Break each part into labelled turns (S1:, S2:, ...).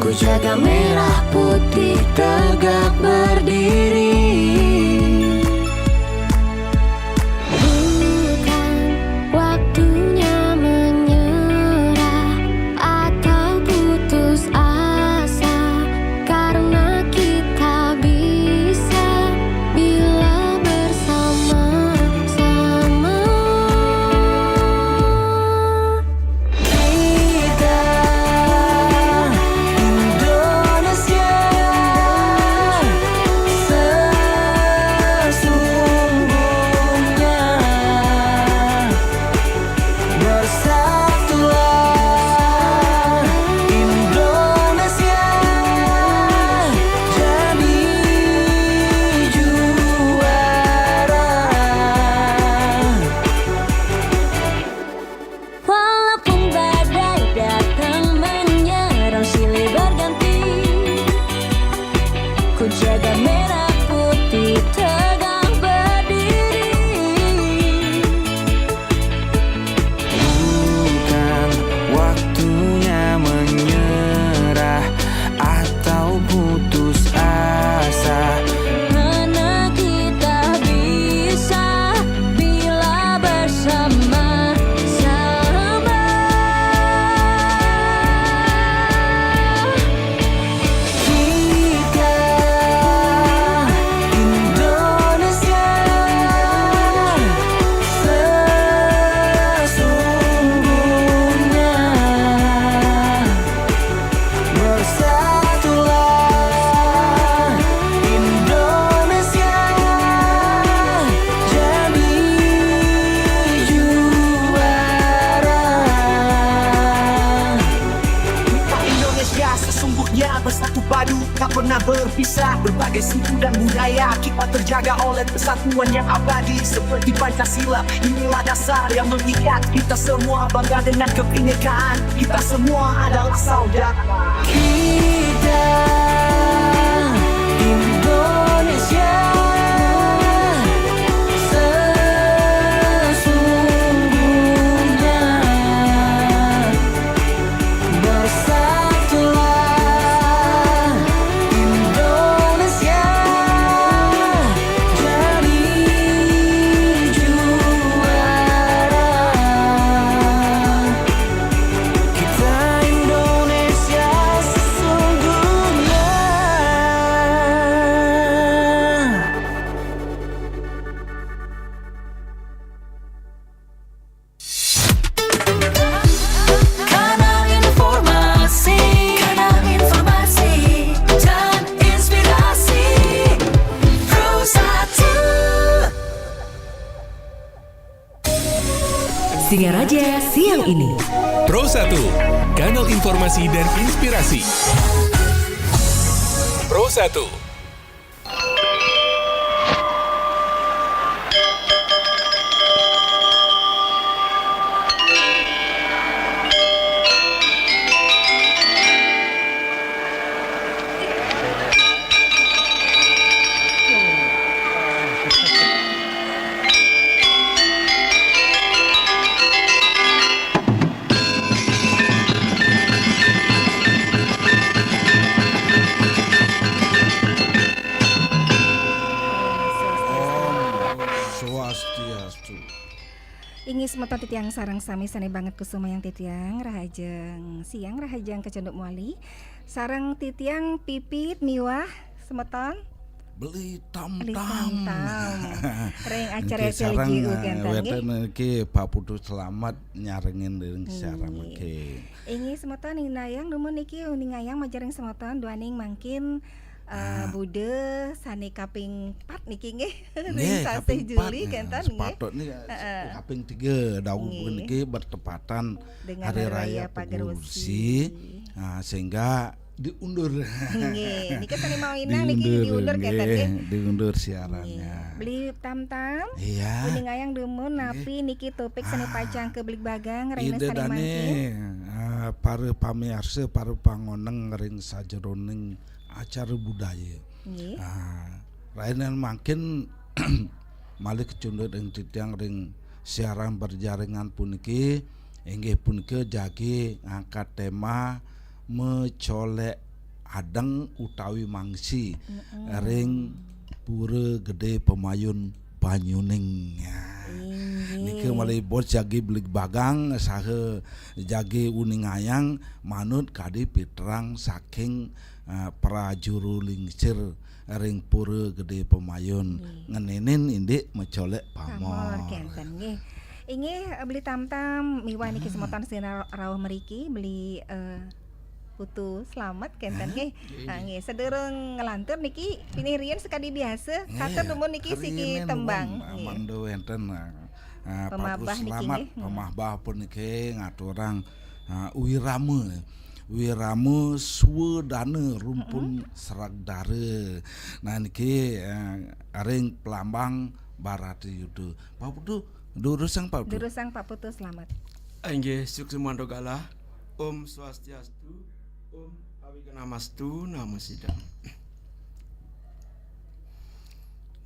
S1: Ku jaga merah putih tegak berdiri.
S2: Bukan waktunya menyerah atau putus asa, karena kita bisa bila bersama-sama.
S1: Kita Indonesia sesungguhnya. Bersatulah Indonesia, jadi juara.
S2: Walaupun badai datang menyerang silih berganti, ku jaga merah putih tegak berdiri.
S1: Bukan waktunya menyerah atau putus asa,
S2: Karena kita bisa bila bersama-sama.
S1: kita Indonesia sesungguhnya. Bersatulah Indonesia, jadi juara.
S3: Kita Indonesia sesungguhnya bersatu padu, tak pernah berpisah. Berbagai suku dan budaya kita terjaga oleh persatuan yang abadi. Seperti Pancasila, inilah dasar yang mengikat kita semua. Bangga dengan kebinekaan, kita semua adalah saudara.
S1: Kita Indonesia sesungguhnya. Bersatulah Indonesia, jadi juara. Kita Indonesia sesungguhnya.
S4: Kanal informasi dan inspirasi Pro 1.
S5: Singaraja siang ini.
S6: Pro 1, kanal informasi dan inspirasi. Pro 1.
S7: Swastiastu.
S8: Ingi semata titiang sarang sami sane banget kusuma yang titiang rahajeng siang rahajeng kecenduk muali sarang titiang pipit miwah semeton
S7: Beli
S8: beli
S7: tam-tam.
S8: tam-tam reng acara
S7: Iki sarang
S8: SLG ugan nggih.
S7: weten iki Pak Putu selamat nyarengin deung sarang iki.
S8: Ingi semeton ninayang numun niki ningayang majareng semeton duaning mangkin Bude sane kaping 4 niki nggih. Ring sasih Juli kentan nggih.
S7: Sepatutnya kaping 3 daun
S8: Nggih.
S7: niki bertepatan
S8: Dengan
S7: Hari
S8: Hari
S7: Raya
S8: Raya
S7: Pagerwesi. Nah, sehingga diundur.
S8: Nggih, niki sane mau inang niki diundur kentan nggih.
S7: Diundur siarannya.
S8: Beli tam-tam.
S7: Iya.
S8: Kuning ayang demun napi niki topik seni pacang ke belik bagang reina
S7: Ide
S8: sane
S7: dane
S8: mangkin.
S7: para pamirsa para pangoneng ring sajeroning acara budaya.
S8: Nggih.
S7: Rainan makin malih kecundut ing titiang ring siaran berjaringan puniki inggih punika jagi ngangkat tema mencolek adeng utawi mangsi ring pura gede pemayun Banyuning. Niki mulai bos jagi belik bagang saha jagi uning ayang manut kadi pitrang saking prajuru lingsir ring pura gede pemayun ngenenin indik mecolek pamor.
S8: Kenten nggih. Inggih beli tam-tam miwah niki semotan sina rawuh mriki beli putu selamat kenten nggih. Nggih sedereng ngelantur niki pini riyen sekadi biasa katur numun niki siki tembang.
S7: Mangdo enten
S8: Pemabah niki
S7: selamat
S8: nggih.
S7: pemabah pun niki ngaturang wirama swedana rumpun Seragdare. Nah niki ring pelambang Barati Yuda. Pak Putu durusang Pak Putu.
S8: Durusang Pak Putu selamat.
S5: Inggih sukses mandogala. Om Swastiastu. Om Awiganamastu Namo Sidang.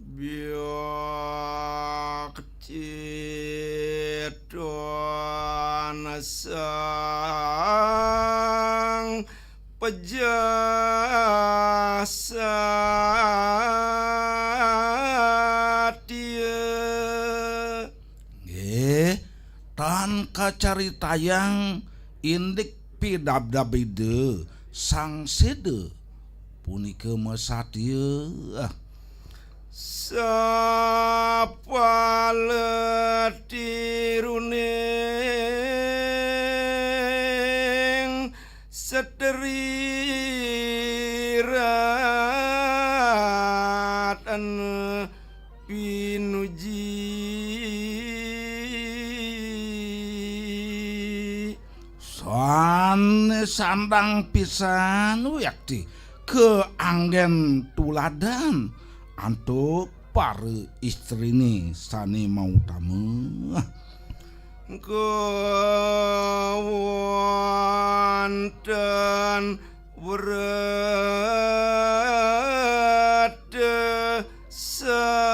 S5: Biakcitwana sang pejasa dia.
S7: Nggih, tan kacaritayang indik pidabdabide sang sede punika mesatya
S5: sapa letiruning sederiran pinuji
S7: sandang pisan yakti keanggen tuladan antuk para istrine sane mautama
S5: kewonten wrede sang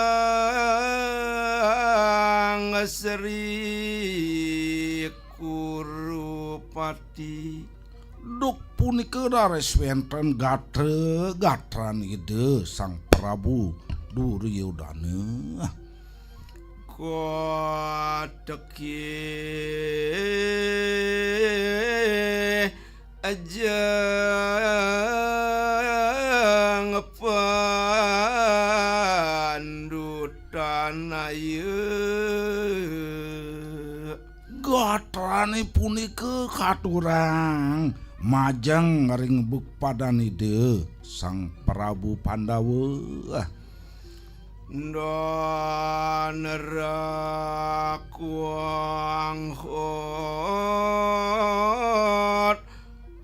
S5: Sri Kurupati.
S7: Duk punika rares wenten gatran ide sang Prabu Duryodana.
S5: Kodeki aja ngepandutan ayu.
S7: Gatrane punika katurang majang ring buk padanide sang Prabu Pandawa.
S5: Nerakuang hot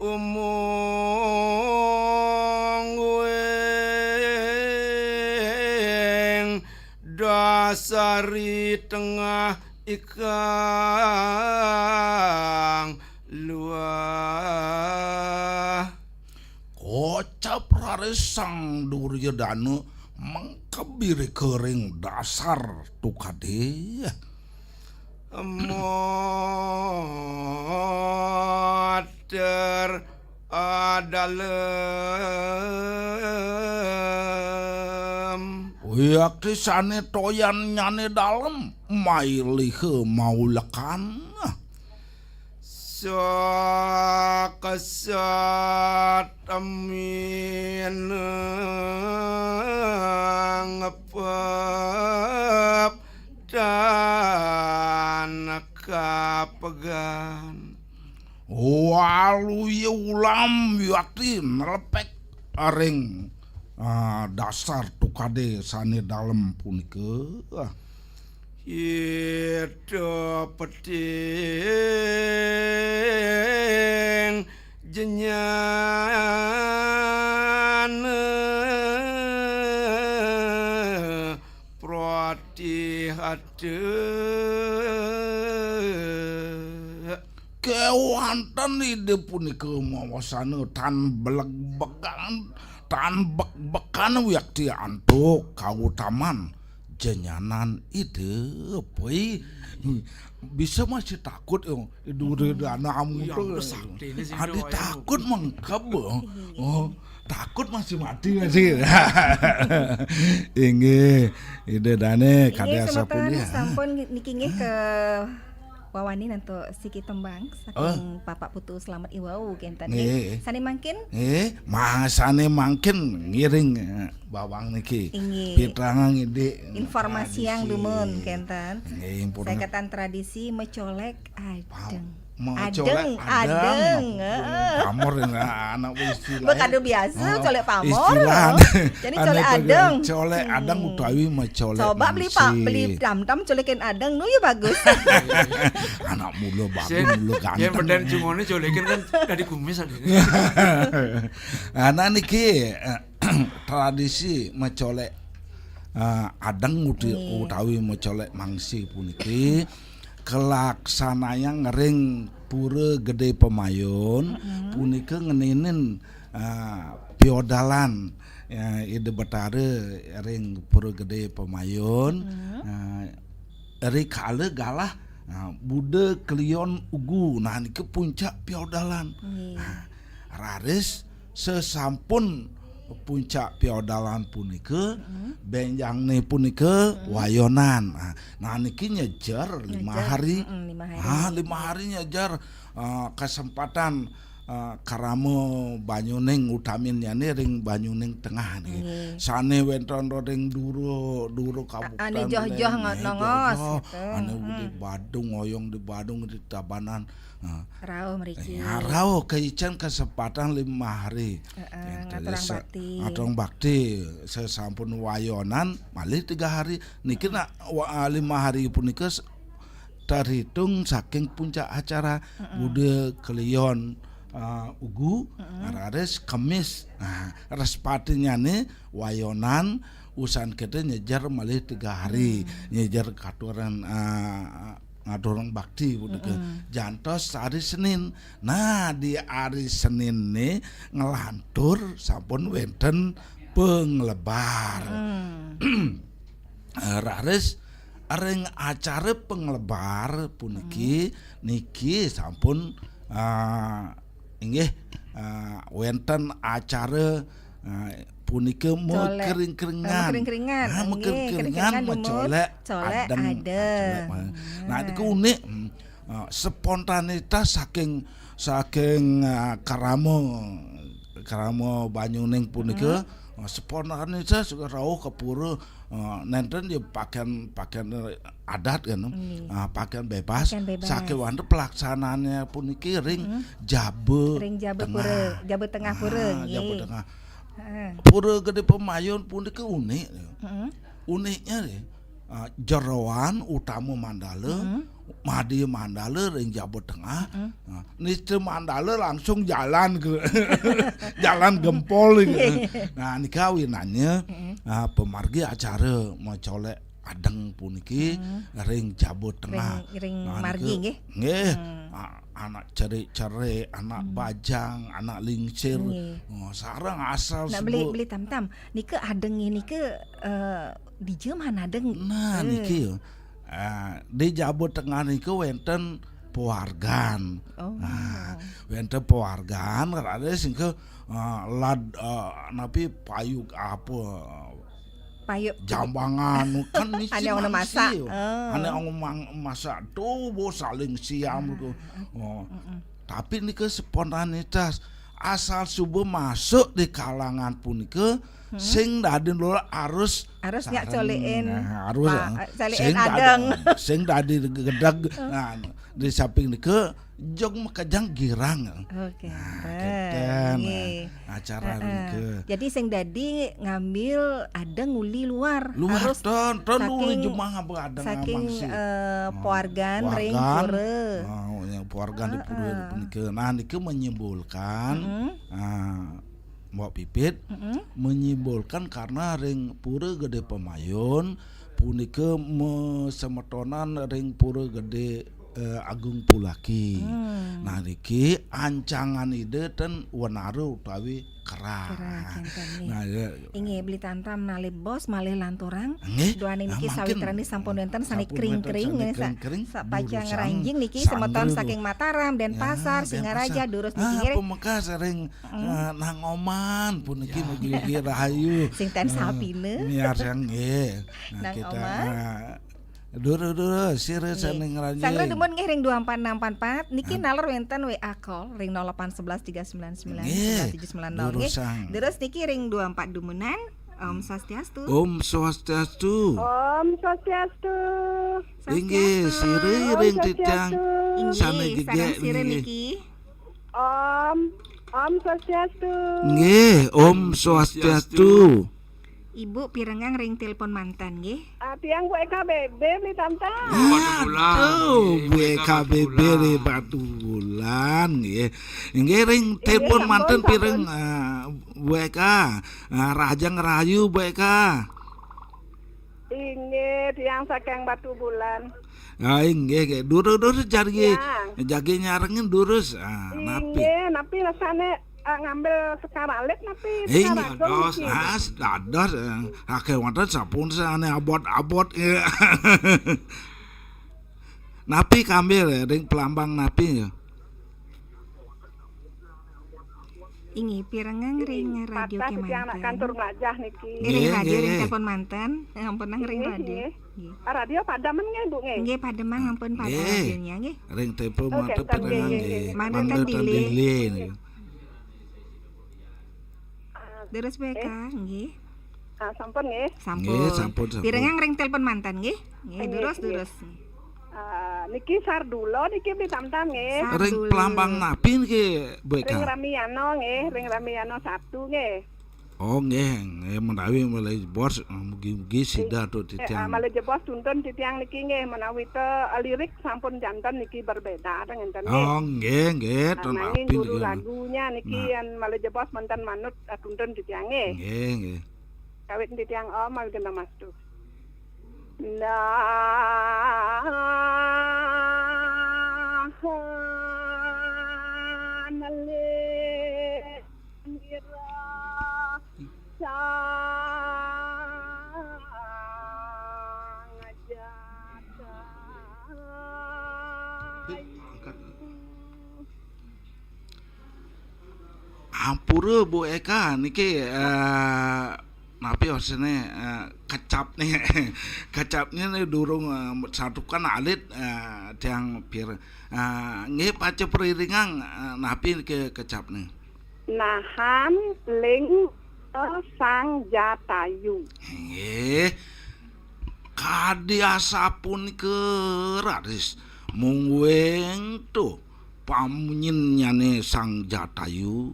S5: umong weng dasari tengah ikang luah.
S7: Kocap rares sang Duryodana mengkebiri kering dasar tukade.
S5: Moder adalem
S7: Yakti sane toyan nyane dalem mailihe maulekan.
S5: Sakasat amin ngepep dan kapegan.
S7: Walu ye ulam yakti nelepek aring dasar tukade sane dalem punika.
S5: Hidup peting jenyana prati hade
S7: Kewanten ide punika mawasana tan beleg-began tan bek-bekan yakti antuk kautaman jenyanan ide poi bisa masih takut yo dure dana amu
S5: Yang besakti ini sih,
S7: ada
S5: doa yang
S7: takut mengkap oh takut masih mati masih inge ide dane
S8: Inggih
S7: kada sapun
S8: semeton
S7: ya
S8: sampun niki nggih ke wawani nanto siki tembang saking Bapak Putu Slamet Iwau kenten
S7: Nggih.
S8: sane mangkin
S7: masane mangkin ngiring bawang niki
S8: Inggih.
S7: pitrangan ide
S8: informasi yang dumun kenten
S7: nggih impun
S8: Saiketan tradisi mecolek adeng.
S7: Mecolek
S8: adeng.
S7: pamor anak istilah
S8: Bekado biasa colek pamor.
S7: istilah
S8: Jadi colek adeng.
S7: colek adeng utawi mecolek
S8: Coba beli tam-tam colekin adeng nu ya bagus.
S7: anak mulu babu
S5: Sen,
S7: mulu
S5: yang
S7: ganteng
S5: badan cungone jolekin kan dari kumis ada.
S7: anak niki tradisi mecolek adeng utawi mecolek mangsi puniki kelaksananya ngering pura gede Pemayon punika ngeninin piodalan ide betare ring pura gede Pemayon eri kale galah bude klion ugu nah niki puncak piodalan raris sesampun puncak piodalan punika benjangne punika wayonan nah niki nyejar 5 hari 5 hari nyejar kesempatan karamo Banyuning utaminnya ring Banyuning tengah nih sane wonten ring duro kabupaten
S8: Ane joh-joh nongos
S7: ane di Badung oyong di Badung di Tabanan
S8: Rao mriki.
S7: Rao keican kesempatan 5 hari. Ngaturang bakti sesampun wayonan malih 3 hari niki nak 5 hari punika terhitung saking puncak acara bude kelion ugu rares Kamis respatinya nih wayonan usan kita nyejar malih 3 hari nyejar katuran ngadorong bakti jantos hari Senin. Nah di hari Senin nih ngelantur sampun wenten penglebar. Rares ring acara penglebar puniki niki sampun inggih wenten acara punika mekering-keringan. Mekering-keringan mecolek adeng. Nah itu unik spontanitas saking karamo Banyuning punika spontanitas rawuh kepura nenten ya pakaian adat kan pakaian bebas saking wonten pelaksanaannya puniki ring jabe
S8: tengah pura nggih.
S7: Pura Gede Pemayon punika unik. Uniknya jeroan utama Mandala, Madi Mandala ring Jawa Tengah. Niste Mandala langsung jalan ke jalan gempol gitu. Nah niki kawinannya pemargi acara mecolek adeng puniki ring Jawa Tengah.
S8: Ring margi nggih.
S7: Nggih. Anak cerik-cerik, anak bajang, anak lingsir. Sarang asal
S8: nah, beli tam-tam. Nike adeng ini ke di Jerman adeng.
S7: Nah niki di Jawa Tengah niki wenten pewargan. Wenten pewargan ada sing ke lad napi payuk apa
S8: payuk
S7: jambangan kan nisi
S8: ane ono masak.
S7: Ane ono masak tuh bo saling siam gitu. Tapi niki spontanitas asal subuh masuk di kalangan punika sing dadi lho harus
S8: nyak colekin
S7: harus
S8: colekin adeng
S7: sing dadi gedag di samping niki jog makajang girang.
S8: Oke.
S7: Acara niki.
S8: Jadi sing dadi ngambil adeng nguli luar
S7: harus ton uli jumah adeng
S8: saking pewargan ring pura.
S7: Pewargan di pura niki. Nah niki menyimpulkan Mbak Pipit menyimpulkan karena ring pura Gede Pemayon punika semetonan ring pura Gede Agung Pulaki. Nah niki ancangan ide ten wenaru utawi kerah. Nah ya,
S8: Inge beli tantam nali bos malih lanturang.
S7: Nggih.
S8: Duane niki
S7: Nah,
S8: sawitrani
S7: mangkin.
S8: sampun wonten sani
S7: Sampun
S8: kring-kring
S7: wonten
S8: ngene
S7: sani kring-kring,
S8: sapaja
S7: durusan
S8: ngeranjing niki
S7: sandre
S8: semeton
S7: Bu.
S8: saking Mataram Denpasar Singaraja durus niki nggih.
S7: Pemeka sering nang oman puniki mugi-mugi rahayu.
S8: Sing ten sapine.
S7: Miar sang nggih.
S8: Nang
S7: Kita
S8: oman.
S7: duru sire seneng ranjing.
S8: Sangre dumun nggih ring 24644 niki nalar wenten WA call ring 0811399 1790 nggih.
S7: Durusang.
S8: Terus niki ring 24 dumunan Om Swastiastu.
S7: Om Swastiastu.
S9: Om Swastiastu.
S7: Inggih sire ring titang sana
S8: Inggih,
S7: gege
S8: sareng sire
S7: niki.
S8: niki.
S9: Om Swastiastu.
S7: Nggih, Om Swastiastu.
S8: Ibu pirengang ring telepon mantan nggih.
S9: Tiang Bu EKBB beli tamtam.
S7: Aduh, BKBB di Batu Bulan nggih. Nggih ring telepon manten pireng WK Raja ngerayu WK.
S9: Inge tiang saking Batu Bulan.
S7: Nggih duru jari
S9: Ya.
S7: jagi nyarengin durus napi.
S9: Inge napi rasane ngambil sekarang alit napi
S7: Inggih
S9: sekarang
S7: dados akeh wonten sampun sane abot-abot. Napi kambil ring pelambang napi.
S8: Ingi pirengang ring radio
S9: patah
S8: ke
S9: tiang nak
S8: mantan.
S9: kantor ngajah niki.
S8: Ring radio ring
S7: Nggih.
S8: telepon mantan, ngampun nang ring
S9: Nggih,
S8: radio.
S9: nggih.
S8: Nggih.
S9: Radio padamen nggih Bu nggih.
S8: Nggih pademang ngampun pada
S7: Nggih.
S8: radionya nggih.
S7: Ring telepon
S9: Oke,
S7: mata
S9: ntar
S7: pirengan
S9: nggih,
S7: nggih.
S9: nggih.
S8: Mantan delay.
S7: delay.
S8: Terus BK nggih.
S9: Sampun nggih.
S7: Nggih,
S8: Sampun.
S7: sampun.
S8: Pirengang ring telepon mantan nggih. Nggih,
S9: Nggih,
S8: durus.
S9: Niki Sardulo niki beli tamtam nggih.
S7: Ring
S8: Dulu.
S7: pelambang napi niki
S9: Ring
S7: BK.
S9: Ramiano nggih, ring Ramiano 1 nggih.
S7: Oh nggih, menawi mulai bos mugi-mugi sida tuh titiang.
S9: Malah jebos tuntun titiang niki nggih menawi te lirik sampun jantan niki berbeda dengan enten nggih.
S7: Oh nggih, ton
S9: Nanging
S7: api
S9: guru
S7: niki.
S9: lagunya niki yang malah jebos mantan manut tuntun titiang nggih.
S7: Nggih.
S9: Kawit titiang malah kena mastu.
S7: Ampura Bu Eka niki napi osene kecap nih kecapnya nih durung satukan alit tiang pir nggih pace periringang napi ke kecap nih.
S9: Nahan ling sang jatayu.
S7: Nggih. Kadiasa pun keraris mungweng tuh pamunyin nyane sang Jatayu.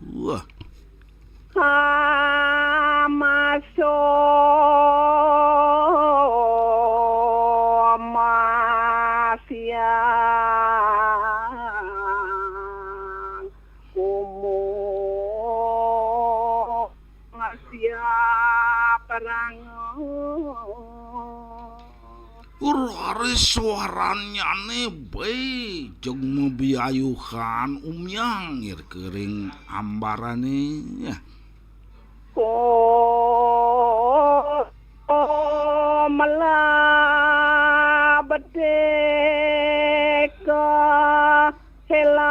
S9: Masyang perang
S7: Uraris suaranya nih bae jeung mebiayuhan umyang ngir kering ambarane ya.
S9: Mela bedeka helar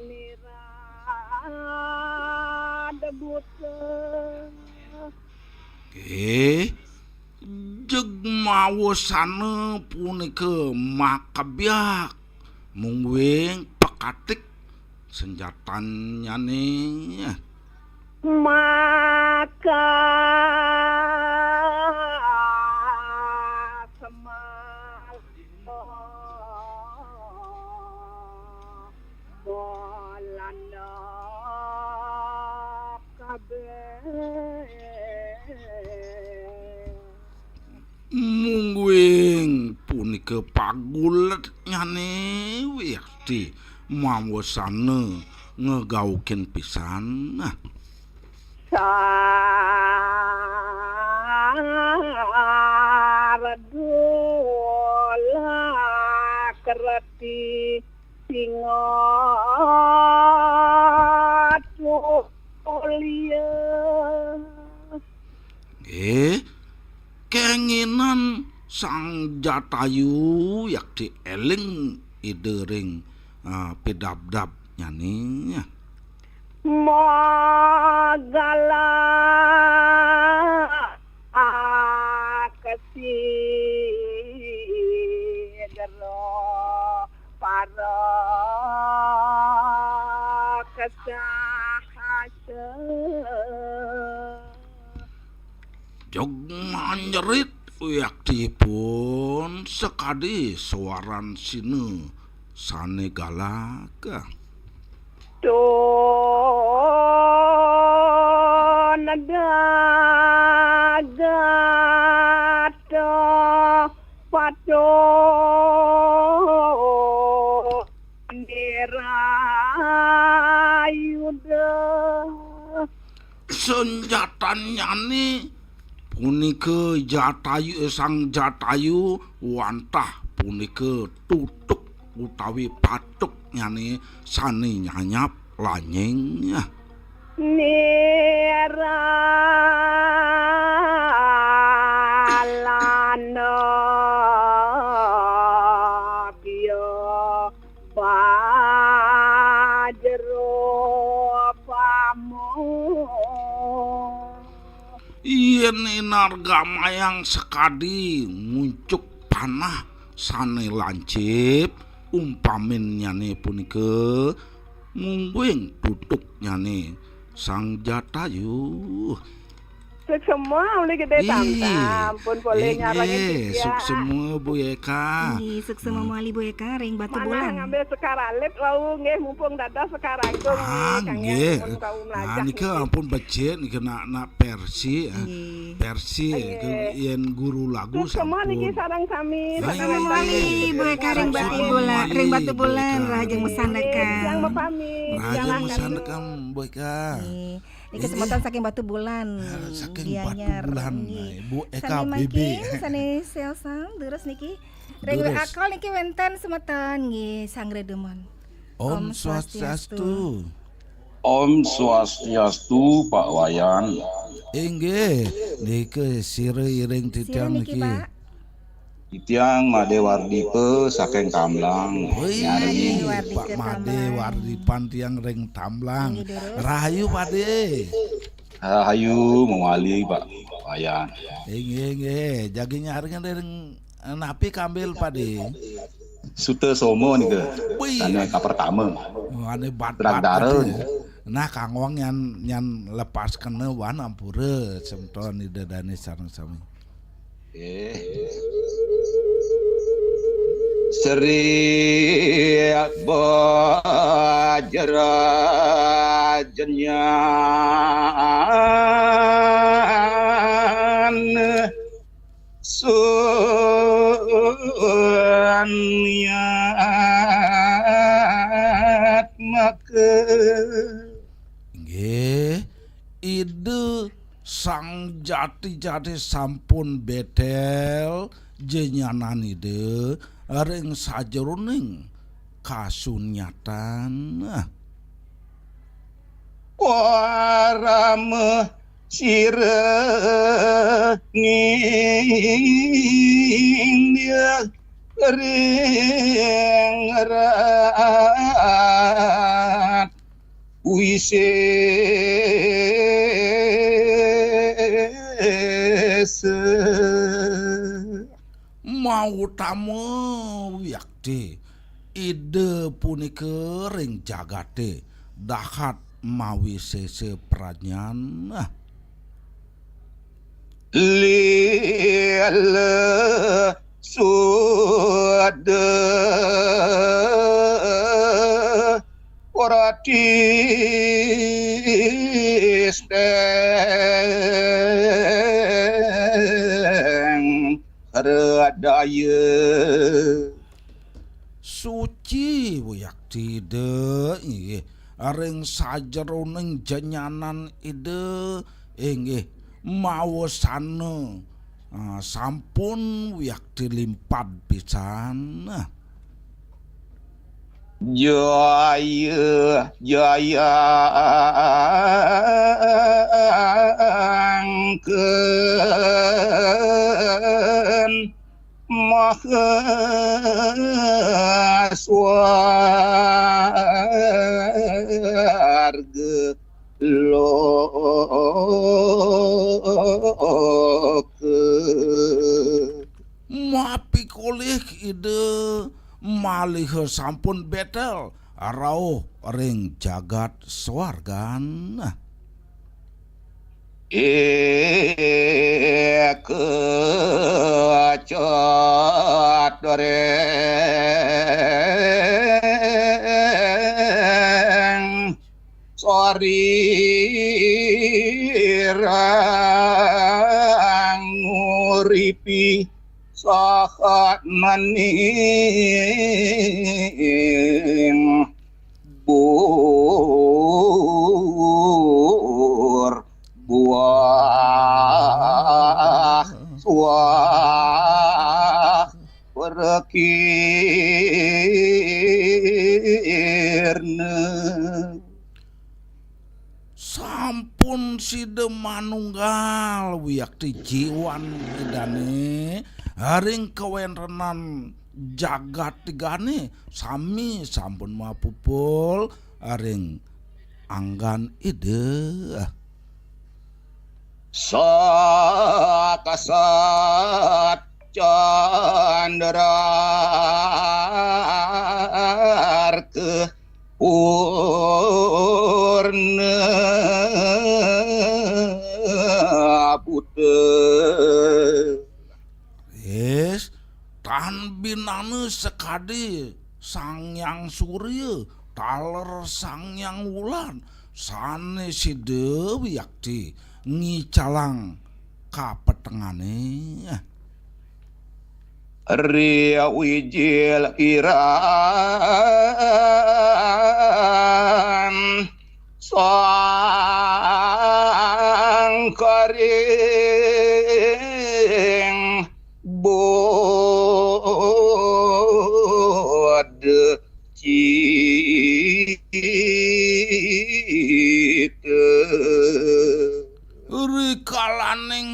S9: nira debut
S7: Jeung mawosana punika makabyak mungwing pekatik senjatanya nih ya.
S9: maka semal bolana kabeh
S7: Mungwing punika pagulet nyane wirti mawosana ngegaukeun pisan. Nah,
S9: sardu leti singa tulia.
S7: Kenginan sang Jatayu yak dieling ide ring pedabdab nyanyi.
S9: Magala kasidro para kasahasa
S7: Jog manjerit yaktipun sekadi suaran sine sane galaka.
S9: Nagagato pato dirayuda
S7: Senjatan nyani punika Jatayu sang Jatayu wantah punika tutuk utawi patuk nyani sane nyanyap lanyeng.
S9: Niralana biyo bajro pamo
S7: Yen narga mayang sekadi muncuk panah sane lancip umpamin nyane punika mungguing tutuk nyane sang Jatayu.
S9: Suk semua oleh gede tam-tam pun boleh ngarangin
S7: Suk semua Bu Eka.
S8: Sukses memali Bu Eka ring batu
S9: mana
S8: bulan.
S9: ngambil sekaralit wau nggih mumpung dadah sekarang
S7: Nggih. Niki ampun becik niki nak persi. Persi yen guru lagu
S9: semua niki
S7: sampun.
S9: sarang sami
S8: Memali Bu Eka ring batu bulan rajeng mesandakan.
S9: yang mepami
S7: Raja mesandakan Bu Eka.
S8: Ini kesempatan saking batu bulan.
S7: Saking
S8: Dianyar,
S7: batu bulan
S8: ini.
S7: Bu Eka
S8: Sane
S7: BB.
S8: makin, sane selsang terus niki. Reng
S7: Deres.
S8: akal niki wenten semetan nggih sangre demon.
S7: Om Swastiastu.
S10: Om Swastiastu Pak Wayan.
S7: Inggih, niki sire iring titiang
S8: Niki
S7: niki.
S8: Pak.
S10: Itiang Made Wardipe saking Kamlang.
S7: Wih,
S8: Wardi
S7: Pak
S8: ke
S7: Made
S8: Tamblang.
S7: Wardipan tiang ring Tamblang.
S8: Nggih, terus.
S7: Rahayu Pade.
S10: Rahayu mewali Pak Wayan.
S7: Inggih, jagi nyaringan ring napi kambil Pade.
S10: Sute Somo nih ke.
S7: Wih.
S10: Sana ka pertama.
S7: Ane bat
S10: Dragdareun.
S7: Nah, Kang Wong nyan lepas kena wan ampura semton ida dani sareng sami.
S10: Seri bajra jenyan sunyat maka
S7: Nggih, ide sang jati-jati sampun betel jenyanan ide ring sajeroning kasunyatan.
S10: warame sirengin dia ringrat wisese
S7: Mau tamu yakti ide punika ring jagate dahat mawi sese pranyan.
S10: lile suada oratis deng redaya
S7: Suci yakti de nggih ring sajeroning jenyanan ide inggih mawasana sampun yakti limpad pisan.
S10: Jaya jaya angken maha swarga loka.
S7: Mapi kolih ide malih sampun betel rauh ring jagat swargan.
S10: Kecat doreng sorirang nguripi sahat maning bur buah suah berekirne.
S7: Sampun side manunggal wiyakti jiwan idane haring kewenrenan jagat tigane sami sampun mapupul haring anggan ide.
S10: Sakasat candra arte purna putih.
S7: Yes, tan binane sekadi sang yang surya taler sang yang wulan sane side wiyakti ngicalang kapetengane.
S10: Ria wijil iran sang karing bod cita
S7: Rikalaning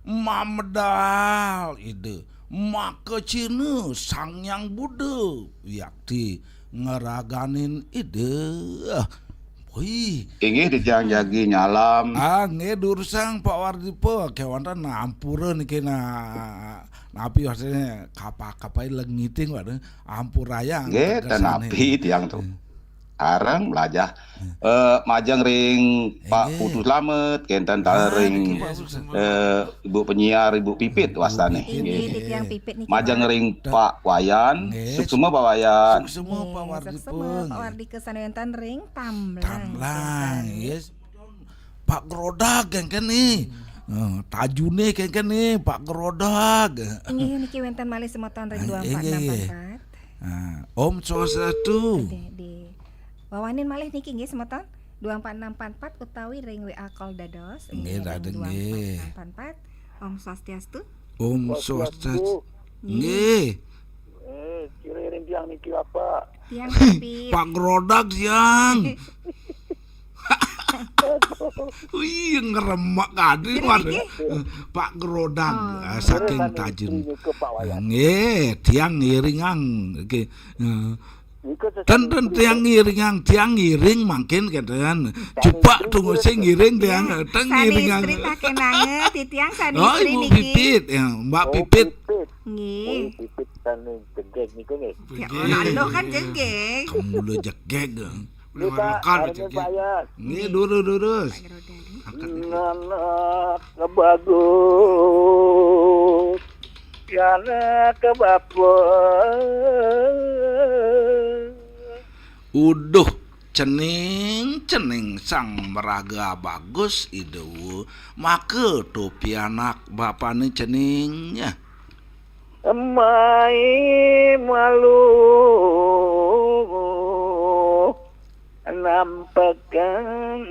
S7: mamedal ide maka cina sang yang Buddha yakti ngeraganin ide. Wih,
S10: inggih dijang jagi nyalam
S7: nge dursang Pak Wardipo kewantan nampureun kena napi maksudnya kapai lengiting waduh ampur raya
S10: nggih ten api tiang tuh areng belajar majeng ring Pak Putu Slamet kenten ring Ibu penyiar Ibu Pipit wastane
S8: Ini yang pipit nih.
S10: majeng ring Pak Wayan suksema Pak Wayan
S7: semua Pak Wardipo
S8: Pak Wardi kesanentan ring tamlang.
S7: tamlang yes Pak Grodag yang kene tajune yang kene Pak Grodag
S8: Ini niki wenten malih semoton ring 24644.
S7: Om Swastiastu
S8: Di wawanin malih niki nggih semoton 24644 utawi ring WA call dados
S7: nggih dadeng nggih
S8: 24644. Om Swastiastu.
S7: Om Swastiastu nggih
S9: Kira-kira tiang niki apa?
S8: Tiang tapi
S7: Pak Grodag siang. Wih ngeremak kadin waduh. Pak Grodag saking tajun. Nggih, tiang ngiringang. Oke. Dan tiang ngiring mungkin kadang coba tunggu sing ngiring tiang ngiringang.
S8: Sanistri tak kenange titiang
S7: Oh
S8: sanistri
S7: Ibu
S8: niki.
S7: Pipit ya, Mbak Pipit.
S8: Nggih.
S9: Pipit kan jegek niku nggih.
S8: Ya Allah kan jengking.
S7: Kamu lu jegeg. Udah
S9: Pak,
S7: makan
S9: arep
S7: jegeg.
S9: bayar.
S7: Nggih durus.
S9: Anak kebagus Yana kebapak
S7: Uduh cening sang meraga bagus idu maka topi anak bapane ceningnya
S9: Emai malu nampakan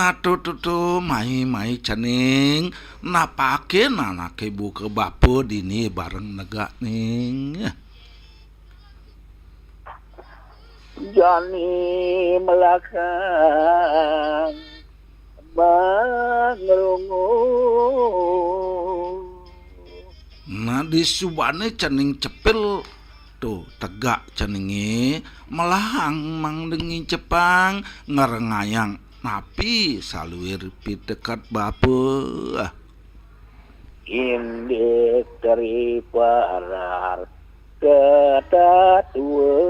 S7: Nah tu mai cening napake anak ibu ke bapa dini bareng negak ning.
S11: Jani melakang mengerungu.
S7: Nah di subane cening cepil tuh tegak ceningi melahang mangdengi Jepang ngerengayang napi saluir pidekat bapa.
S11: Indik dari parar ketatua.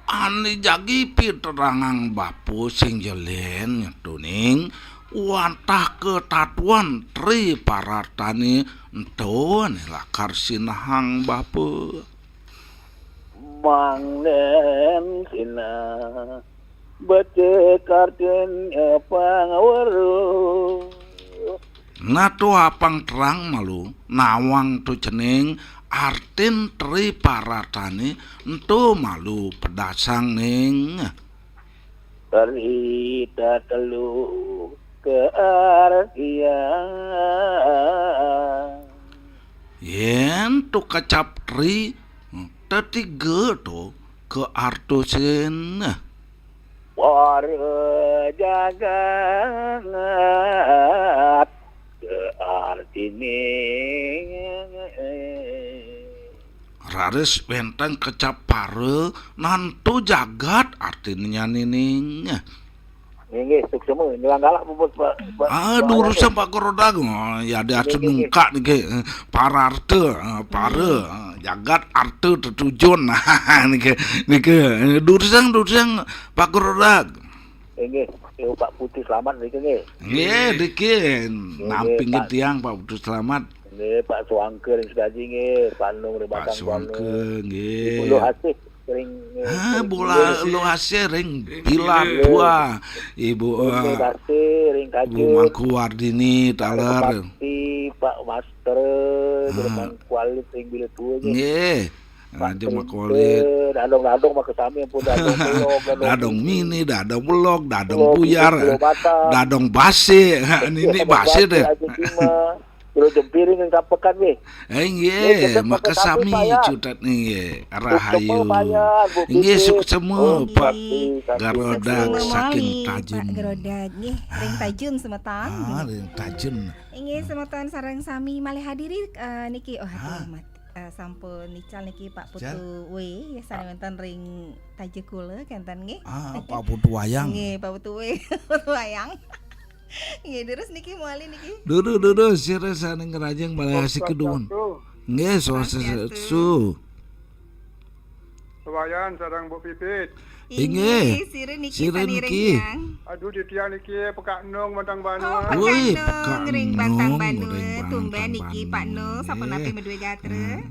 S7: Ani jagi piterangang bapa sing jelen tuning wantah ketatuan tri paratani enton lakar sinahang bapa.
S11: Mangnen sina betekarten pangaweru.
S7: Nah tu apang terang malu nawang tu cening artin tri paratani entu malu pedasang ning.
S11: Cerita telu keartian.
S7: Yen tu kacap tri tetiga tu ke artusin.
S11: Para jagat ke artine.
S7: Raris benteng kecap pare nantu jagat artinya nining.
S11: Ini suksema nyulang galak puput Pak.
S7: Urusan Pak Korodag ya dia senengka niki pararte pare jagat arte tertujuan niki urusan Pak Korodag.
S11: Ini Pak Putih Selamat niki nggih.
S7: Nggih niki namping tiang Pak Putih Selamat.
S11: Nggih Pak Suangke ring sedaji nggih, Panung ring
S7: Pak
S11: Batang
S7: Suangke nggih.
S11: Bulu Hasih ring
S7: bola lu hasil ring pilar dua Ibu
S11: Hasih ring
S7: Ibu
S11: Kajut.
S7: Mangku Wardini taler.
S11: Pak Master Jerman Kualit ring bilet tua
S7: Nggih. Raja Makolit.
S11: Dadong mah kesami pun dadong belok,
S7: Dadong mini, dadong blok, dadong buyar, dadong base. Ini base deh.
S11: Kilo jempiring yang kapekan weh.
S7: Nggih, maka sami cutat nih Rahayu. Nggih suka semua Pak Garodag saking tajun.
S8: Pak Garodag nggih ring tajun semeton.
S7: Ring tajun.
S8: Nggih semeton sareng sami malih hadiri niki aduh sampun nical niki Pak Putu we ya sareng ring taje kula kenten nggih.
S7: Pak Putu Wayang.
S8: Nggih Pak Putu we Putu Wayang. Nggih terus niki muali niki.
S7: Dudu sira saning ngerajeng balai asik kedun. Nggih su.
S12: Sewayan sareng Bu Pipit.
S7: Inggih.
S8: Sire niki.
S12: Aduh di tiang niki Pekak Nung Bantang Banua.
S7: Woi,
S8: Pekak Nung Bantang Banua tumben niki Pak Nung sampun napi medue gatre.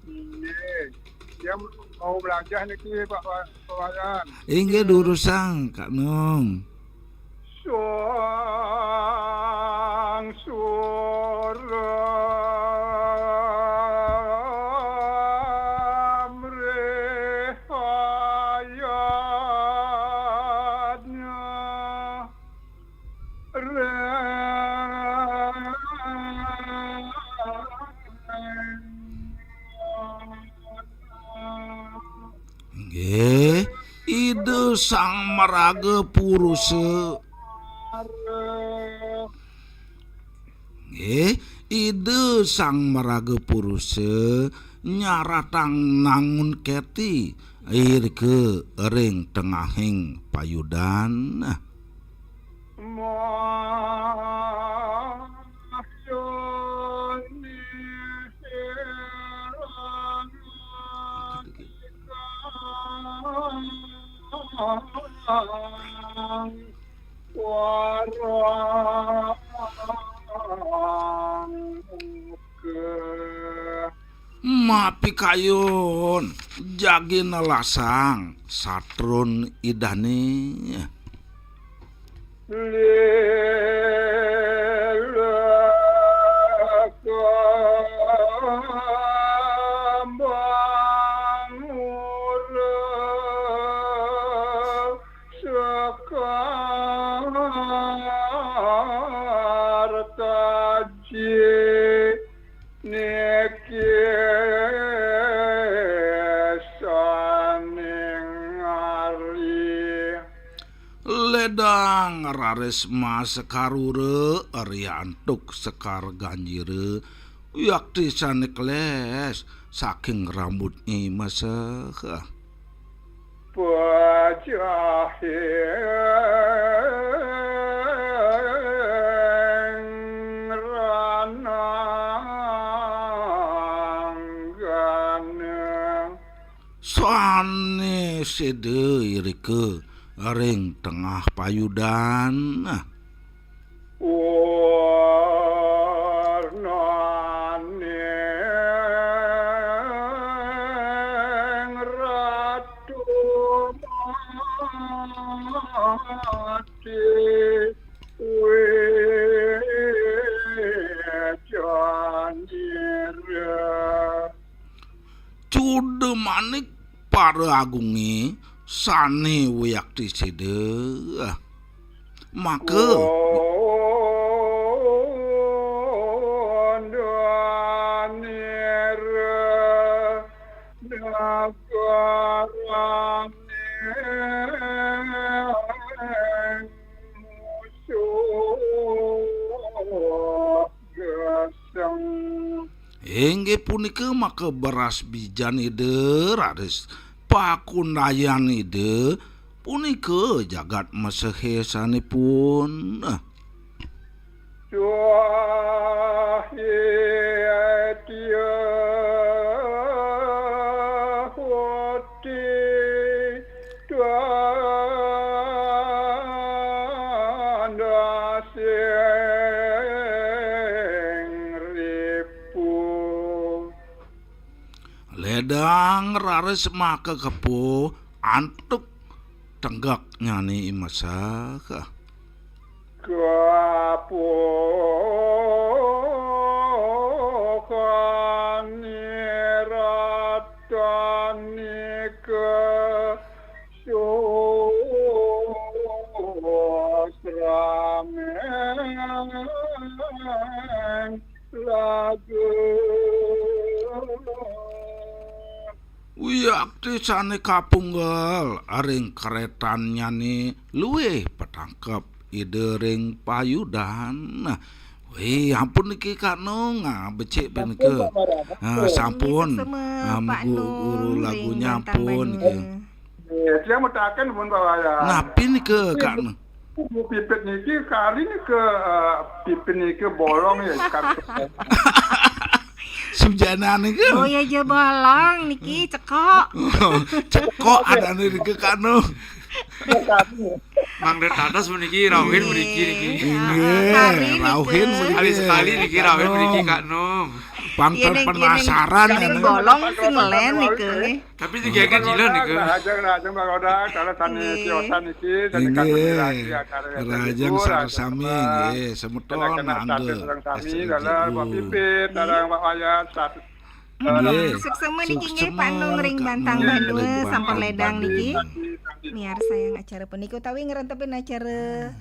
S12: Nggih. Dia mau belajar niki Pak Sewayan.
S7: Inggih durusang Kak Nung.
S12: Suang suram rehayatnya
S7: Nggih, ide sang maraga purusa. Nggih, ide sang maraga purusa nyaratang nangun keti irke ring tengahing payudan. Mapi kayun jagi nelasang satrun idane.
S12: niki saning ari
S7: Ledang raresma sekarure ariantuk sekar ganjire yakti sanekles saking rambutnya masah
S12: pajahing rananggane
S7: soane sede irike ring tengah payudan
S12: warnane ratu mati wejanira
S7: cude manik para agungi sane wiyakti sede maka Engge punika maka beras bijan ide raris pakundayan ide punika jagat mesehe sanipun ledang rares maka kepo antuk tenggak nyani imasa Wiyakti sane kapunggal aring keretan nyani luwih petangkep ide ring payudan. Ampun niki Kak Nung, becik penike. Sampun. Guru lagunya ampun niki.
S12: Dia mutakan pun bawaya.
S7: Napi nike Kak Nung.
S12: Pipit niki kali ni ke pipit niki bolong ya
S7: Sujana niki.
S8: Oh ya je bolong niki cekok.
S7: Cekok ada niki Kak Nung.
S5: Mangdet atas meniki rawin meniki niki.
S7: Rawin
S5: Kali sekali niki rawin meniki Kak Nung.
S7: Pangter penasaran
S8: Yang bolong singlen niki.
S5: Tapi juga kan jilan niki.
S12: Rajang bagoda kalau tani siosan niki jadi
S7: Rajang sarasami nggih semeton angge.
S12: Sami dalam Pak Pipit dalam Pak Wayat satu.
S8: Suksema niki nggih Pak Nung ring Bantang Bandung sampun ledang niki. Miar sayang acara punika utawi ngerentepin acara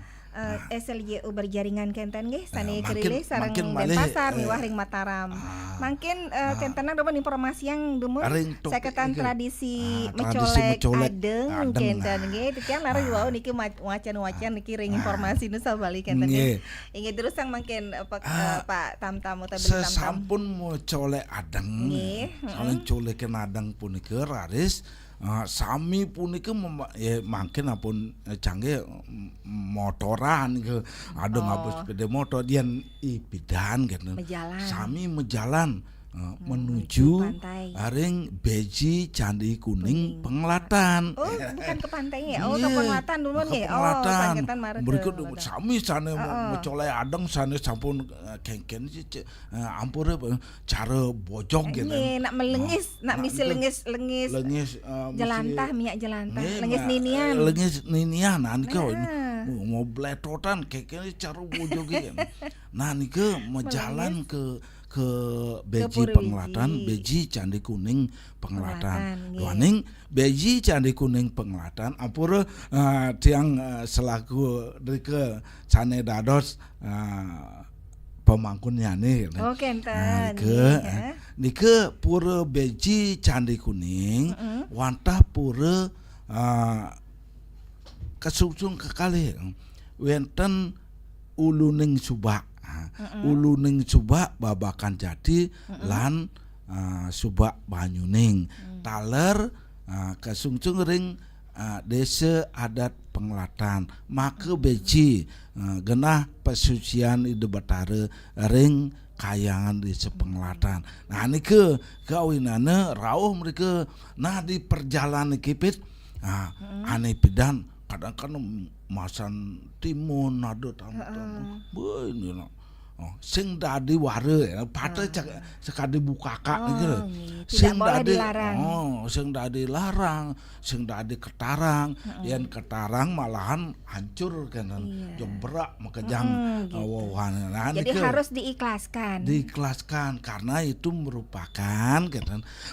S8: SLJU berjaringan kenten nggih sani kerilih sareng Denpasar miwah ring Mataram. Mangkin kentenan dapat informasi yang dumun saketan tradisi mecolek adeng kenten nggih titiang lare wau niki wacan-wacan niki ring informasi nu sabali kenten nggih. Inggih terus sang mangkin Pak Tamtam utawi Tamtam.
S7: Sesampun mecolek adeng. Saling coleken adeng punika raris sami punika mungkin apun canggih motoran ke ada ngabus sepeda motor dian bidan gitu sami mejalan menuju aring Beji Candi Kuning Penglatan.
S8: Oh, bukan ke pantai ya. Oh, ke Penglatan dulu nih. Oh, Penglatan.
S7: Berikut sami sana mecolek adeng sana sampun kengken ampura cara bojong gitu.
S8: Nak melengis, nak misi lengis jelantah minyak jelantah. Lengis ninian.
S7: Lengis ninian nanti kau mau bletotan kengken cara bojong gitu. Nah nika menjalan ke Beji Penglatan, Beji Candi Kuning Penglatan. Waning Beji Candi Kuning Penglatan ampura tiang selaku dari ke Cane Dados pemangkun nyane.
S8: Oh kenten.
S7: Nike pura beji Candi Kuning, wantah pura kesungsung kekali wenten uluning subak. Uluning subak babakan jadi lan subak Banyuning. Taler kesungsung ring desa adat Penglatan. Maka beji genah pesucian Ide Betara ring kayangan di Penglatan. Nah nike kawinane rawuh mereka nah di perjalanan kipit ane pidan kadang-kadang masan timun nado tamu ini sing dadi ware pate sekadi bukaka gitu
S8: sing dadi
S7: sing dadi larang sing dadi ketarang yen ketarang malahan hancur kan jembrak makejang
S8: gitu. Jadi harus diikhlaskan
S7: karena itu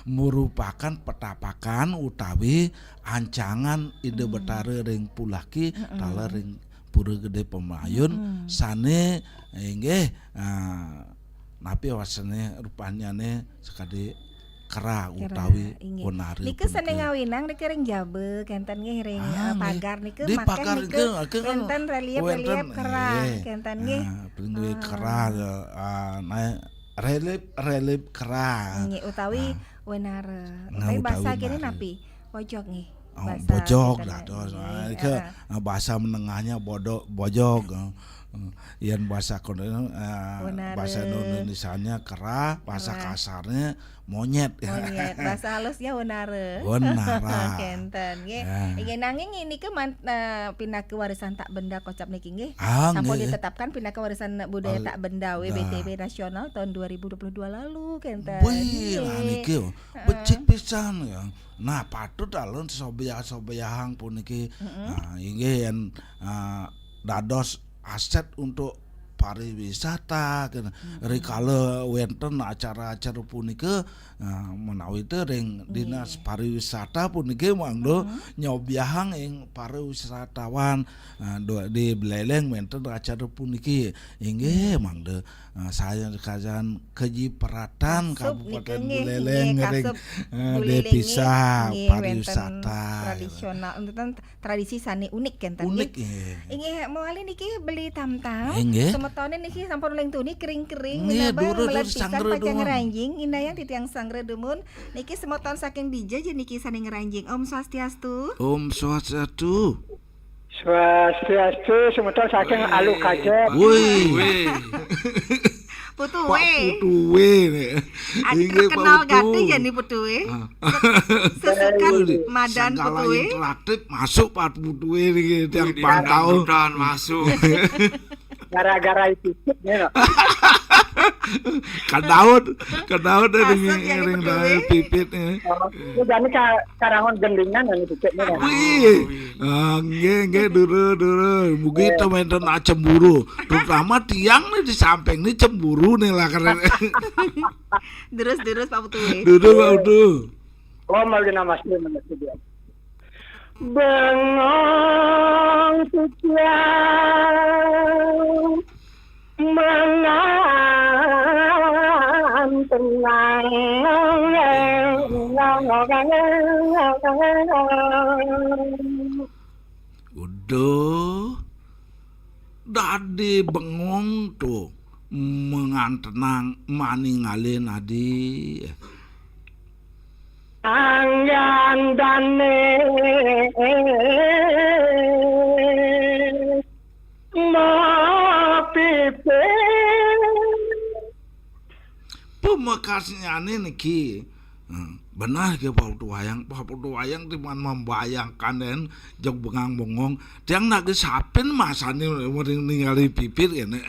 S7: merupakan petapakan utawi ancangan Ide Betara ring pulaki tala ring Pura Gede Pemayun sane inggih napi wasane rupanya ne sekadi kera utawi onari.
S8: Nike sane ngawinang nike ring jabe kenten nggih ring pagar nike make nike kenten relief kera kenten nggih.
S7: Pringwe kera relief kera.
S8: Nggih utawi wenare. Tapi bahasa kene napi pojok nggih.
S7: Bojog lah ke bahasa menengahnya bojog yang bahasa bahasa Indonesianya kera, bahasa kasarnya monyet.
S8: Bahasa halusnya wenara. Kenten nggih. Nggih nanging ini ke pindah ke warisan tak benda kocap niki nggih. Sampun ditetapkan pindah ke warisan budaya tak benda WBTB nasional tahun 2022 lalu kenten.
S7: Wih, niki becik pisan ya. Nah, patut alun sobayah-sobayahang puniki inggih yen dados aset untuk pariwisata rikala wonten acara-acara punika menawi teh ring dinas pariwisata puniki mangdo nyobiahang ing pariwisatawan di Beleleng wonten acara puniki inggih mangdo saya kajan Kejiperatan Kabupaten Buleleng ring depisa pariwisata
S8: tradisional enten tradisi sane unik kenten inggih moali niki beli tam-tam tahun niki sampun leng tuni kering-kering minabang melepisan pacang ngeranjing indayang titiang sangre demun niki semoton saking dija je niki sane ngeranjing Om Swastiastu.
S7: Om Swastiastu.
S12: Swastiastu semoton saking Alu Kajet.
S7: Wih.
S8: Putuwe terkenal gati jadi Putuwe sesukan Madan Putuwe
S7: masuk Pak Putuwe nih tiang pantau
S5: dan masuk
S12: gara-gara itu ya
S7: Kedaud dari ring dari pipit
S12: jadi karangon gendingan dan itu
S7: wih nggih dulu begitu menten cemburu terutama tiang nih di samping nih cemburu nih lah karena
S8: terus Pak Putuwe
S7: Pak Putu
S12: mau nama asli mana dia bengong setiap mengan tenang
S7: udah dadi bengong tuh mengan tenang maningalin adi
S12: anggan dane mapipe
S7: pemekasnya niki benar ke Pak Putu Wayang di mana membayangkan dan jog bengang bengong tiang nage sapin masane mending ningali pipit kene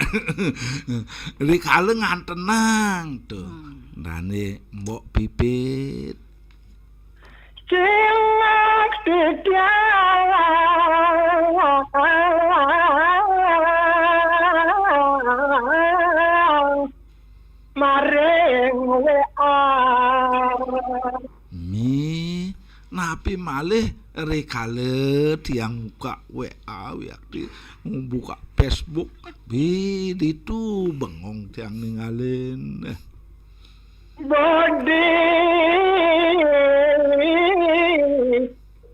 S7: di kalengan tenang tuh dane mbok pipit
S12: cilak maring
S7: mi napi malih rekale tiang buka WA yakti buka Facebook bi itu bengong tiang ningalin.
S12: Body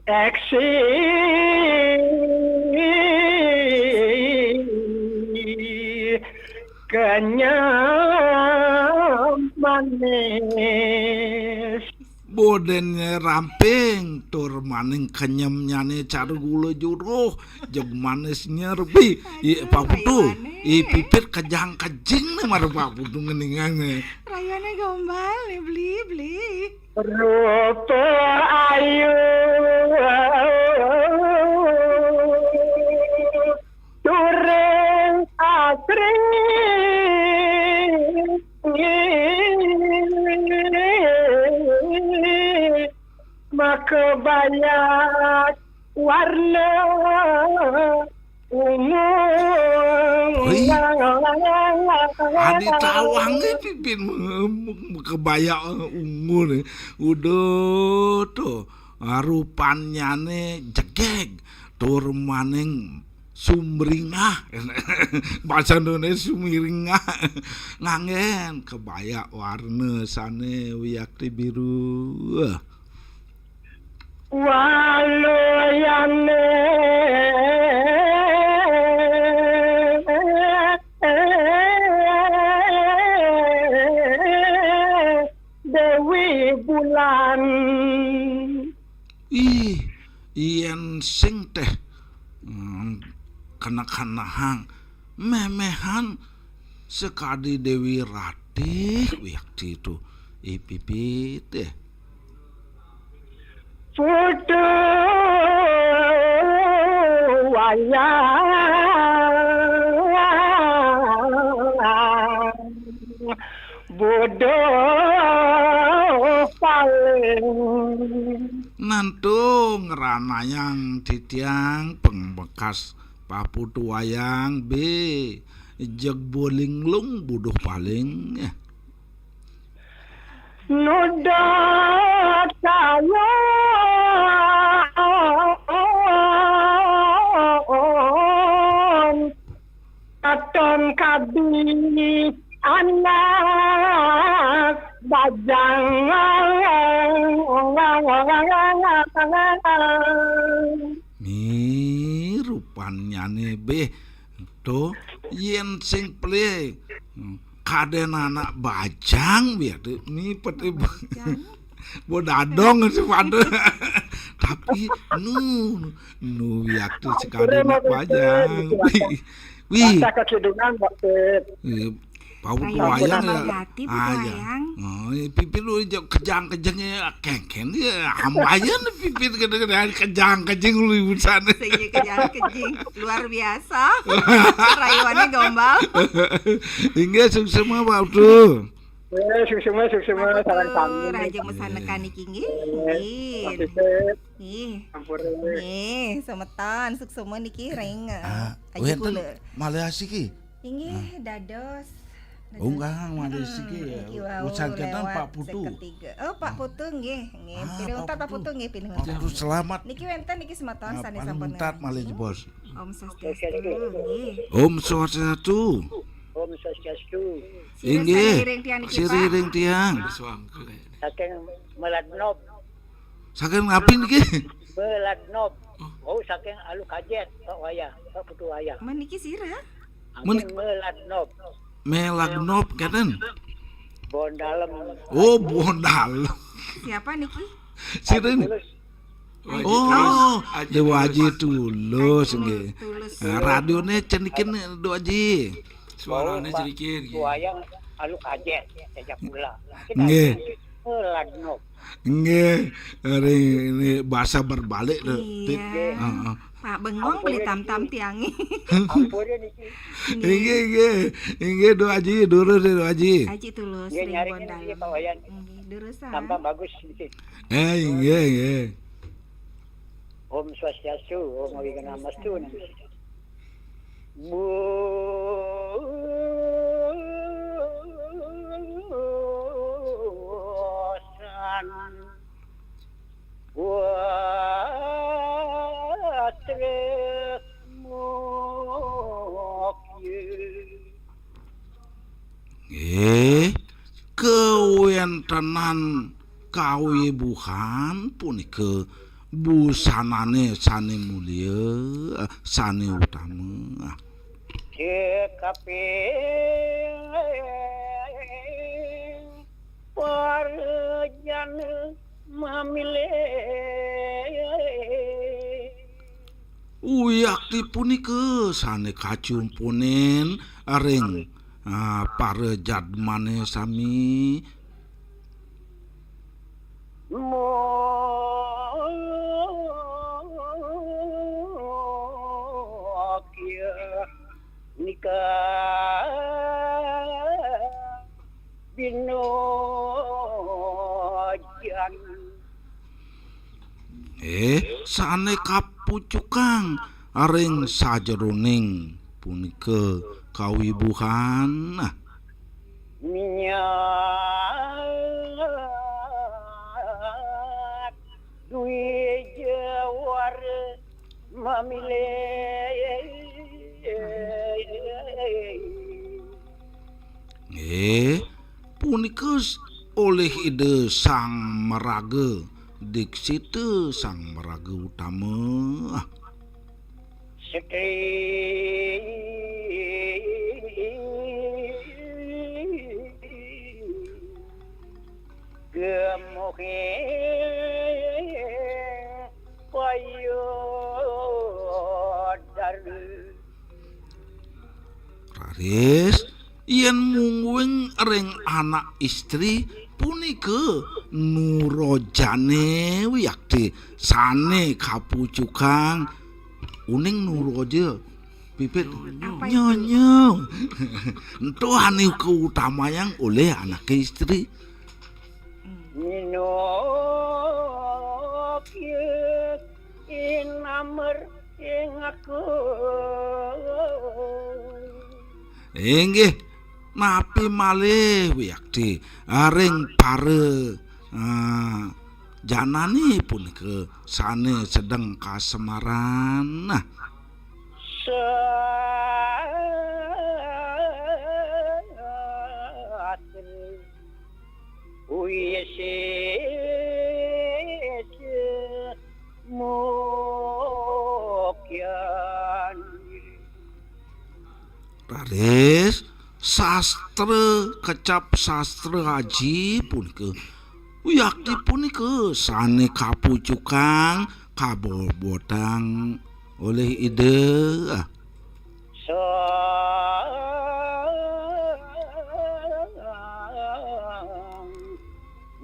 S12: aksi kenyam manis.
S7: Bodennya ramping tur maning kenyemnyane cara gula juruh jeung manis nyerbi Pak Putu pipit kejang kejing nih marah Pak Putu ngeningannya
S8: Rayane gombal beli.
S12: Rupa ayu tureng asri maka banyak warna ungu.
S7: Adi tawangnya pipin kebaya ungu nih. Udah tuh rupannya nih jegeg tur maning sumringah bahasa Indonesia sumringah ngangen kebaya warna sane wiakti biru
S12: Waluyane Dewi Bulan
S7: iyan sing teh kana-kanahang memehan sekali Dewi Ratih waktu itu pipit teh
S12: Putu wayang bodoh paling
S7: nantu ngeranayang titiang pengbekas Pak Putu wayang B jeg bolinglung bodoh paling
S12: Nudah saya Katon kabi anak bajang
S7: Nih rupanya nih be tuh yen sing play kaden anak bajang biar nih peti bodadong sih pada tapi nu yaktu sekali anak bajang wih Pau wayang ya pipit lu kejang-kejangnya kengken dia ambayan pipit gede-gede kejang-kejing lu ibu sana
S8: Kejang-kejing luar biasa rayuannya gombal
S7: hingga sukses mah Pak Putu
S12: sukses salam kami
S8: Raja mesanekan iki nggih nih semeton sukses niki ring aja kula
S7: malah asik
S8: inggih dados
S7: enggak Malaysia urusan kita Pak Putu.
S8: Oh Pak Putu nggih. Pilih untat Pak Putu nggih pilih untat.
S7: Selamat.
S8: Niki wenten niki semeton sanes sampun.
S7: Untat Malaysia Bos.
S8: Om Swastiastu nggih.
S7: Om Swastiastu.
S11: Om Swastiastu.
S7: Inggih. Siriring tiang.
S11: Saking meladnop.
S7: Saking ngapi niki?
S11: Meladnop. Oh saking alu kajet Pak wayah, Pak Putu wayah.
S8: Meniki sirah.
S11: Meladnop.
S7: Melagnop katen.
S11: Bondalem.
S7: Oh, bondalem.
S8: Siapa niki?
S7: Sirin. Oh, Dewa Haji Tulus nggih. Radione cendikin Dewa Haji.
S5: Suarane sedikit.
S11: Wayang alu kajet sejak pula.
S7: Nggih.
S11: Meladnop.
S7: Nggih, ini bahasa berbalik tuh.
S8: Iya. Pak Bengong beli tam-tam tiangi.
S7: Inggih Doa Haji, durus Doa Haji.
S8: Haji Tulus
S11: ring
S8: Bondal.
S11: Pak Wayan.
S8: Durusan.
S11: Tambah bagus sedikit.
S7: Inggih.
S11: Om Swastiastu, Om Wiganamastu. Bosan buat tresmu
S7: kewentenan kawibuhan punika busanane sane mulia sane utama.
S11: Parjan mamile
S7: Uyakti punika sane kacumpunen ring para jadmane sami
S11: mokia nikah binojan
S7: sane kapucukang ring sajeroning punika kawibuhan
S11: minyak duit jawar mamile
S7: punika oleh ide sang meraga diksite sang meraga utama
S11: gemohe payodar
S7: raris yen mungwing ring anak istri punika nurojane wiyakti sane kapucukang uning nuroja pipit nyonyo itu ane keutamaan oleh anak istri
S11: minok inamer ingaku
S7: inggih napi malih wiyakti ring pare janani punika sane sedeng kasemaran raris sastra kecap sastra haji punika wiyakti punika sane kapucukang kabobotang oleh ide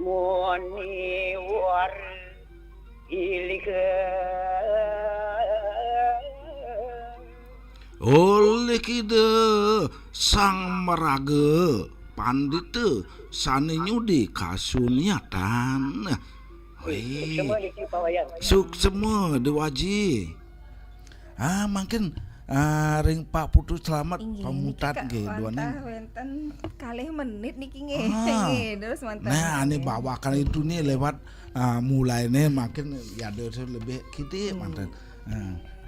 S11: moni war ilike
S7: oleh ide sang meraga pandita sane nyudi kasuniatan suk semua dewaji makin ring Pak Putu selamat pamutat nggih duane
S8: wonten kalih menit niki nggih terus mantap
S7: nah ane bawakan itu nih lewat mulainya makin ya terus lebih gitu mantan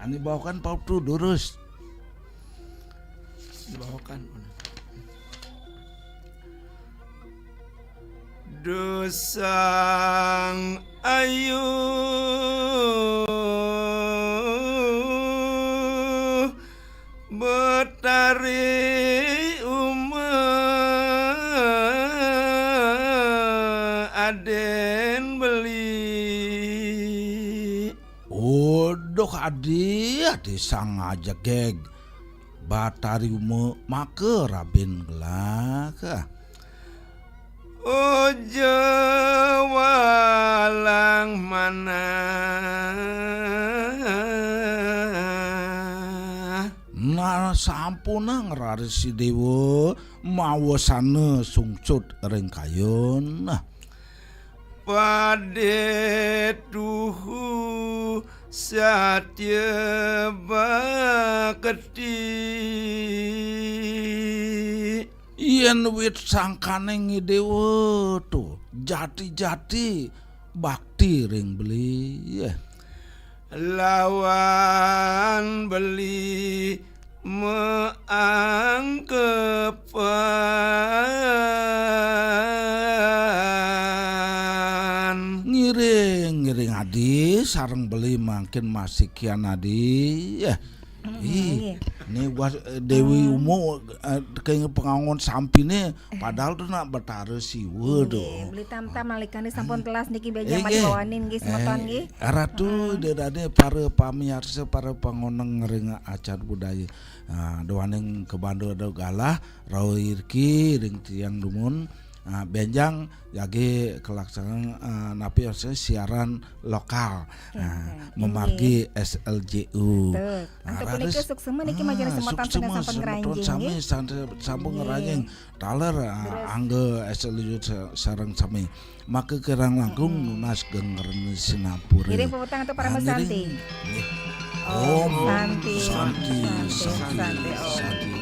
S7: ane bawakan Pak Putu terus
S5: dibawakan dosang ayu betari aden beli
S7: odoh adi sang aja geg batari maka rabin gelak
S5: ojo walang mana
S7: nah sampuna ngrarisi dewa mawasana sungcut ring kayon
S5: pade tuhu satya bakti
S7: yen wit sangkane ngidewa tuh jati-jati bakti ring beli
S5: lawan beli meangkepan
S7: sareng beli makin masih kian adi ya. Ih, ini gua Dewi Umo kayak pengangon sampine padahal tuh nak betare siwe do.
S8: Beli tam-tam nalikane sampun telas niki bejang mali bawanin nggih semeton nggih.
S7: Ratu dedane para pamirsa para pangoneng ngering acara budaya. Doaning ke Bandung ada galah rawirki ring tiang dumun. Benjang yage kelaksanaan napi siaran lokal memargi SLJU.
S8: Untuk punika suksema niki majelis semotan sedang sampun ngranjing
S7: sampun ngranjing taler angge SLJU sareng sami maka kerang langkung lunas gengeren Sinapura.
S8: Ngiring pepetang untuk para mesanti.
S7: Om
S8: Santi.
S7: Santi.